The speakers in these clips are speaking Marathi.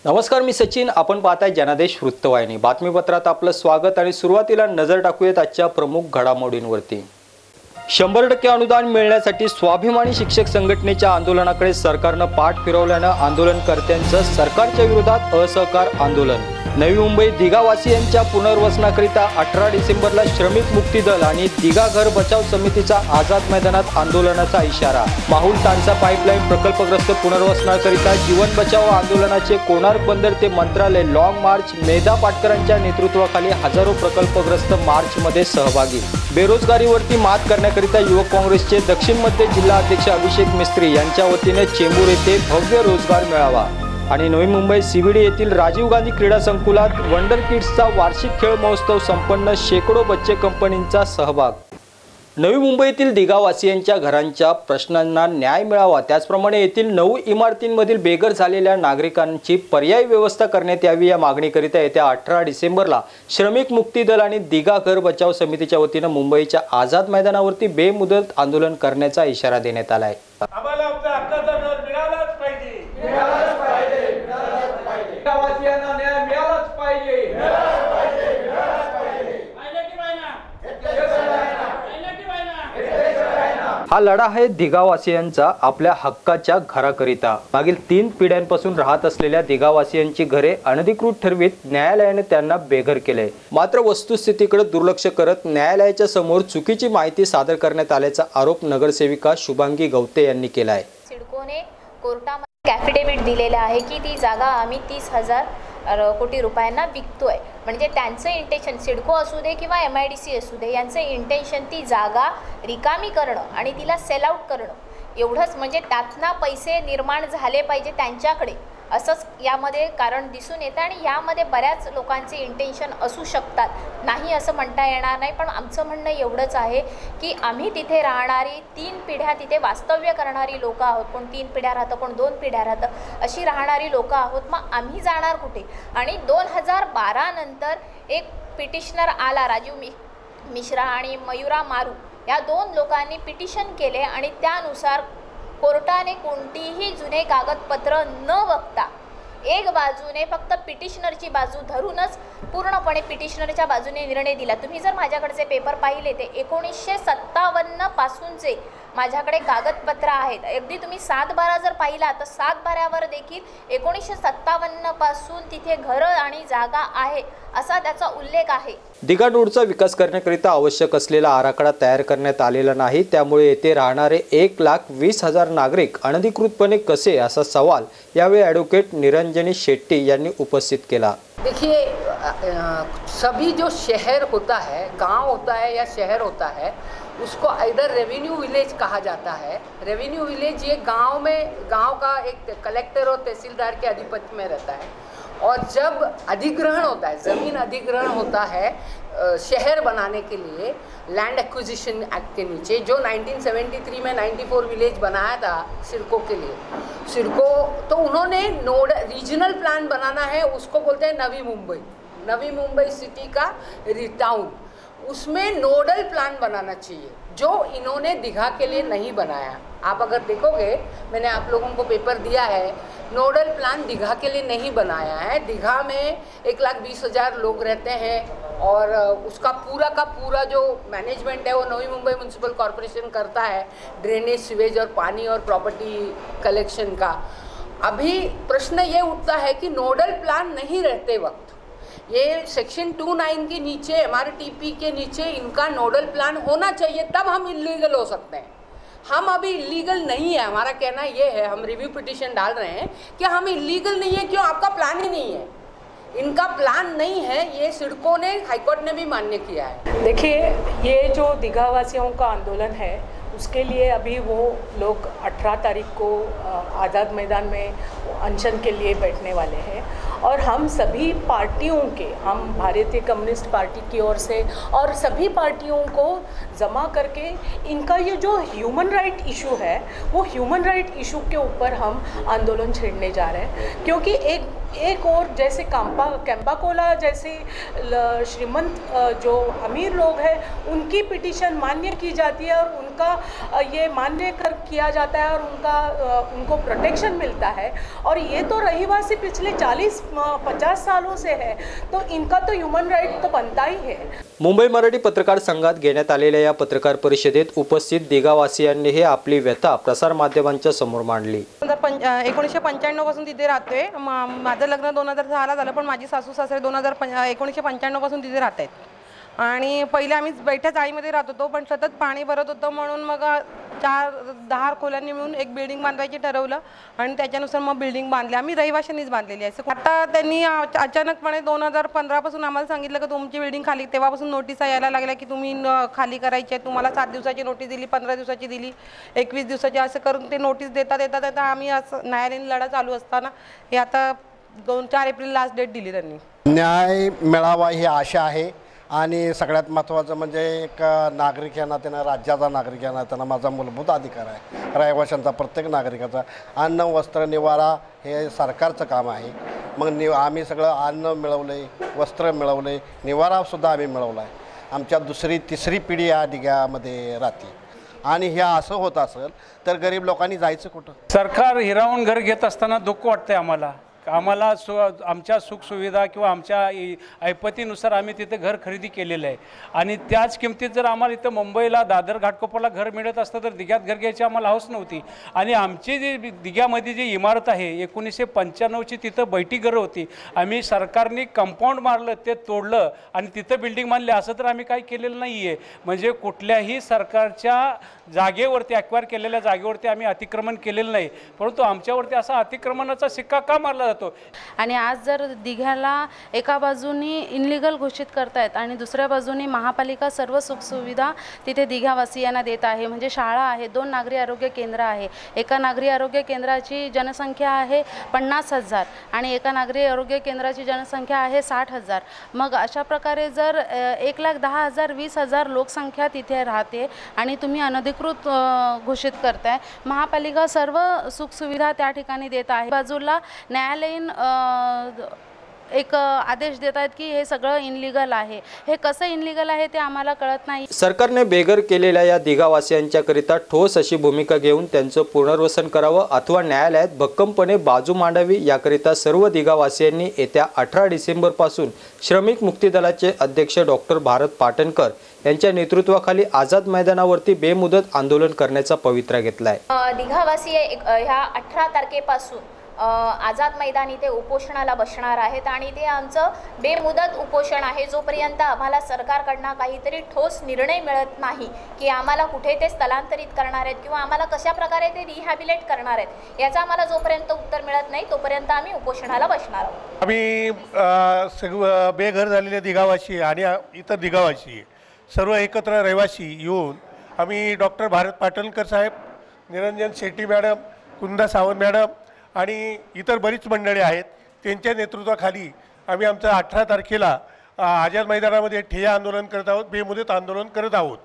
नमस्कार, मी सचिन. आपण पाहताय जनादेश वृत्तवाहिनी. बातमीपत्रात आपलं स्वागत आणि सुरुवातीला नजर टाकूयात आजच्या प्रमुख घडामोडींवरती. 100% अनुदान मिळण्यासाठी स्वाभिमानी शिक्षक संघटनेच्या आंदोलनाकडे सरकारनं पाठ फिरवल्यानं आंदोलनकर्त्यांचं सरकारच्या विरोधात असहकार आंदोलन. नवी मुंबई दिघावासियांच्या पुनर्वसनाकरिता 18 डिसेंबरला श्रमिक मुक्ती दल आणि दिघा घर बचाव समितीचा आझाद मैदानात आंदोलनाचा इशारा. माहुल तानसा पाईपलाईन प्रकल्पग्रस्त पुनर्वसनाकरिता जीवन बचाव आंदोलनाचे कोणार्क बंदर ते मंत्रालय लॉंग मार्च. मेधा पाटकरांच्या नेतृत्वाखाली हजारो प्रकल्पग्रस्त मार्चमध्ये सहभागी. बेरोजगारीवरती मात करण्याकरिता युवक काँग्रेसचे दक्षिण मध्य जिल्हा अध्यक्ष अभिषेक मिस्त्री यांच्या वतीने चेंबूर येथे भव्य रोजगार मेळावा. आणि नवी मुंबई सीबीडी येथील राजीव गांधी क्रीडा संकुलात वंडर किड्सचा वार्षिक खेळ महोत्सव संपन्न. शेकडो बच्चे कंपनींचा सहभाग. नवी मुंबईतील दिघावासियांच्या घरांच्या प्रश्नांना न्याय मिळावा, त्याचप्रमाणे येथील 9 इमारतींमधील बेघर झालेल्या नागरिकांची पर्यायी व्यवस्था करण्यात यावी या मागणीकरिता येत्या 18 डिसेंबरला श्रमिक मुक्ती दल आणि दिघा घर बचाव समितीच्या वतीनं मुंबईच्या आझाद मैदानावरती बेमुदत आंदोलन करण्याचा इशारा देण्यात आला आहे. आम्हाला आमचा हक्काचा घर मिळालाच पाहिजे. मिळालाच पाहिजे. मिळालाच पाहिजे. दिघावासियांना न्याय मिळालाच पाहिजे. मिळालाच पाहिजे. मिळालाच पाहिजे. आयला की बायना. आयला की बायना. हा लढा आहे दिघावासियांचा आपल्या हक्काच्या घराकरिता. मागील 3 पिढ्यांपासून राहत असलेल्या दिघावासियांची घरे अनधिकृत ठरवीत न्यायालयाने त्यांना बेघर केले. मात्र वस्तुस्थितीकडे दुर्लक्ष करत न्यायालयाच्या समोर चुकीची माहिती सादर करण्यात आल्याचा आरोप नगरसेविका शुभांगी गवते यांनी केला आहे. सिडकोने कोर्टामध्ये ॲफिडेव्हिट दिलेलं आहे की ती जागा आम्ही 30,000 कोटी रुपयांना विकतोय. म्हणजे त्यांचं इंटेन्शन, सिडको असू दे किंवा MIDC असू दे, यांचं इंटेन्शन ती जागा रिकामी करणं आणि तिला सेल आउट करणं एवढंच. म्हणजे त्यातनं पैसे निर्माण झाले पाहिजे त्यांच्याकडे, असंच यामध्ये कारण दिसून येतं. आणि यामध्ये बऱ्याच लोकांचे इंटेन्शन असू शकतात, नाही असं म्हणता येणार नाही. पण आमचं म्हणणं एवढंच आहे की आम्ही तिथे राहणारी 3 पिढ्या तिथे वास्तव्य करणारी लोकं आहोत. कोण 3 पिढ्या राहतं, कोण 2 पिढ्या राहतं, अशी राहणारी लोकं आहोत. मग आम्ही जाणार कुठे? आणि 2012 नंतर एक पिटिशनर आला, राजीव मिश्रा आणि मयुरा मारू, या 2 लोकांनी पिटिशन केले आणि त्यानुसार कोर्टाने कोणतीही जुने कागदपत्र न बघता एक बाजूने फक्त पिटिशनरची बाजू धरूनच पूर्णपणे पिटिशनरच्या बाजूने निर्णय दिला. तुम्ही जर माझ्याकडचे पेपर पाहिले ते 1957 पासूनचे माझ्याकडे कागदपत्र आहेत. अगदी तुम्ही 7/12 जर पाहिला तर 7/12वर देखील 1957 पासून तिथे घरं आणि जागा आहे असा त्याचा उल्लेख आहे. दिघा रोडचा विकास करण्याकरिता आवश्यक असलेला आराखडा तयार करण्यात आलेला नाही, त्यामुळे येथे राहणारे 1,20,000 नागरिक अनधिकृतपणे कसे, असा सवाल यावेळी ॲडव्होकेट निरंजनी शेट्टी यांनी उपस्थित केला. देखिए, सभी जो शहर होता है, गांव होता है या शहर होता है, उसको इधर रेवेन्यू विलेज कहा जाता है. रेवेन्यू विलेज ये गांव का एक कलेक्टर और तहसीलदार के आधिपत्य में रहता है. और जब अधिग्रहण होता है, ज़मीन अधिग्रहण होता है शहर बनाने के लिए लैंड एक्विजिशन एक्ट के नीचे, जो 1973 में 94 विलेज बनाया था सिडको के लिए, सिडको तो उन्होंने रीजनल प्लान बनाना है, उसको बोलते हैं नवी मुंबई सिटी का टाउन. उसमें नोडल प्लान बनाना चाहिए, जो इन्होंने दिघा के लिए नहीं बनाया. आप अगर देखोगे, मैंने आप लोगों को पेपर दिया है, नोडल प्लान दिघा के लिए नहीं बनाया है. दिघा में 1,20,000 लोग रहते हैं और उसका पूरा का पूरा जो मैनेजमेंट है वो नवी मुंबई म्यूनसिपल कॉरपोरेशन करता है, ड्रेनेज, सीवेज और पानी और प्रॉपर्टी कलेक्शन का. अभी प्रश्न ये उठता है कि नोडल प्लान नहीं रहते वक्त ये सेक्शन 29 के नीचे, MRTP के नीचे इनका नोडल प्लान होना चाहिए, तब हम इलीगल हो सकते हैं. हम अभी इलीगल नहीं है. हमारा कहना ये है, हम रिव्यू पिटिशन डाल रहे हैं कि हम इलीगल नहीं है. क्यों? आपका प्लान ही नहीं है, इनका प्लान नहीं है. ये सिडको ने, हाईकोर्ट ने भी मान्य किया है. देखिए, ये जो दिघावासियों का आंदोलन है उसके लिए अभी वो लोग 18 तारीख को आज़ाद मैदान में अनशन के लिए बैठने वाले हैं. और हम सभी पार्टियों के, हम भारतीय कम्युनिस्ट पार्टी की ओर से और सभी पार्टियों को जमा करके इनका ये जो ह्यूमन राइट इशू है, वो ह्यूमन राइट इशू के ऊपर हम आंदोलन छेड़ने जा रहे हैं. क्योंकि एक एक और जैसे कैंपा कोला जैसे श्रीमंत जो अमीर लोग हैं उनकी पिटीशन मान्य की जाती है और उनका ये मान्य किया जाता है और उनको प्रोटेक्शन मिलता है। और ये तो रहिवासी पिछले 40-50 सालों से है, तो इनका तो ह्यूमन राइट तो बनता ही है। मुंबई मराठी पत्रकार संघात घेण्यात आलेल्या या पत्रकार परिषदेत उपस्थित दिगावासियांनी हे आपली व्यथा प्रसार माध्यमांच्या समोर मांडली। 1995 पासून तिथे राहतोय। माझं लग्न 2006 झालं, पण माझी सासू सासरे 1995 पासून तिथे राहत आहेत। आणि पहिले आम्ही बैठ्या चाळीमध्ये राहत होतो, पण सतत पाणी भरत होतं म्हणून मग 4-10 खोल्यांनी मिळून एक बिल्डिंग बांधायची ठरवलं आणि त्याच्यानुसार मग बिल्डिंग बांधली। आम्ही रहिवाशांनीच बांधलेली आहे। आता त्यांनी अचानकपणे 2015 पासून आम्हाला सांगितलं की तुमची बिल्डिंग खाली, तेव्हापासून नोटिसा यायला लागल्या की तुम्ही खाली करायची आहे। तुम्हाला 7 दिवसाची नोटीस दिली, 15 दिवसाची दिली, 21 दिवसाची, असं करून ते नोटीस देता आम्ही असं न्यायालयीन लढा चालू असताना हे आता 2-4 एप्रिल लास्ट डेट दिली त्यांनी। न्याय मिळावा ही आशा आहे आणि सगळ्यात महत्त्वाचं म्हणजे एक नागरिक या नात्यानं, राज्याचा नागरिक या नात्यानं माझा मूलभूत अधिकार आहे रहिवाशांचा, प्रत्येक नागरिकाचा। अन्न वस्त्र निवारा हे सरकारचं काम आहे। मग आम्ही सगळं अन्न मिळवलं आहे, वस्त्र मिळवलं आहे, निवारासुद्धा आम्ही मिळवला आहे। आमच्या 2री-3री पिढी या दिघ्यामध्ये राहते आणि हे असं होत असेल तर गरीब लोकांनी जायचं कुठं? सरकार हिरावून घर घेत असताना दुःख वाटतंय आम्हाला। आमच्या सुखसुविधा किंवा आमच्या ऐपतीनुसार आम्ही तिथे घर खरेदी केलेलं आहे आणि त्याच किमतीत जर आम्हाला इथं मुंबईला दादर घाटकोपरला घर मिळत असतं तर दिघ्यात घर घ्यायची आम्हाला हौस नव्हती। आणि आमची जी दिघ्यामध्ये जी इमारत आहे 1995ची तिथं बैठी घरं होती, आम्ही सरकारने कंपाऊंड मारलं, ते तोडलं आणि तिथं बिल्डिंग बांधली, असं तर आम्ही काही केलेलं नाही आहे। म्हणजे कुठल्याही सरकारच्या जागेवरती, ॲक्वायर केलेल्या जागेवरती आम्ही अतिक्रमण केलेलं नाही, परंतु आमच्यावरती असा अतिक्रमणाचा शिक्का का मारला जातो? आणि आज जर दिघ्याला एका बाजूनी इनलिगल घोषित करतायत आणि दुसऱ्या बाजूनी महापालिका सर्व सुखसुविधा तिथे दिघावासियांना देत आहे। म्हणजे शाळा आहे, 2 नागरी आरोग्य केंद्र आहे, एका नागरी आरोग्य केंद्राची जनसंख्या आहे 50,000 आणि एका नागरी आरोग्य केंद्राची जनसंख्या आहे 60,000। मग अशा प्रकारे जर 1,10,000 20,000 लोकसंख्या तिथे राहते आणि तुम्ही अनधिकृत घोषित करताय, महापालिका सर्व सुखसुविधा त्या ठिकाणी देत आहे, बाजूला न्यायालयीन एक आदेश देत आहेत की हे सगळं इनलिगल आहे। हे कसं इनलिगल आहे ते आम्हाला कळत नाही। सरकारने बेघर केलेल्या या दिघावासियांच्याकरिता ठोस अशी भूमिका घेऊन त्यांचं पुनर्वसन करावं अथवा न्यायालयात भक्कमपणे बाजू मांडावी, याकरिता सर्व दिघावासियांनी येत्या 18 डिसेंबरपासून श्रमिक मुक्ती दलाचे अध्यक्ष डॉक्टर भारत पाटणकर यांच्या नेतृत्वाखाली आझाद मैदानावरती बेमुदत आंदोलन करण्याचा पवित्रा घेतलाय। दिघावासी ह्या 18 तारखेपासून आझाद मैदान इथे उपोषणाला बसणार आहेत आणि ते आमचं बेमुदत उपोषण आहे। जोपर्यंत आम्हाला सरकारकडनं काहीतरी ठोस निर्णय मिळत नाही की आम्हाला कुठे ते स्थलांतरित करणार आहेत किंवा आम्हाला कशा प्रकारे ते रिहॅबिलेट करणार आहेत, याचा आम्हाला जोपर्यंत उत्तर मिळत नाही तोपर्यंत आम्ही उपोषणाला बसणार आहोत। आम्ही बेघर झालेले दिघावासी आणि इतर दिघावासी सर्व एकत्र रहिवासी येऊन आम्ही डॉक्टर भारत पाटणकर साहेब, निरंजन शेट्टी मॅडम, कुंदा सावंत मॅडम आणि इतर बरीच मंडळी आहेत, त्यांच्या नेतृत्वाखाली आम्ही आमचं 18 तारखेला आझाद मैदानामध्ये ठिय्या आंदोलन करत आहोत, बेमुदत आंदोलन करत आहोत।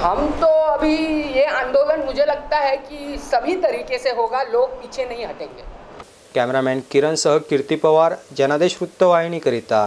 हम तो अभी ये आंदोलन मुझे लगता है कि सभी तरीके से होगा, लोग पीछे नहीं हटेंगे। कॅमेरामॅन किरण सह कीर्ती पवार, जनादेश वृत्तवाहिनीकरिता।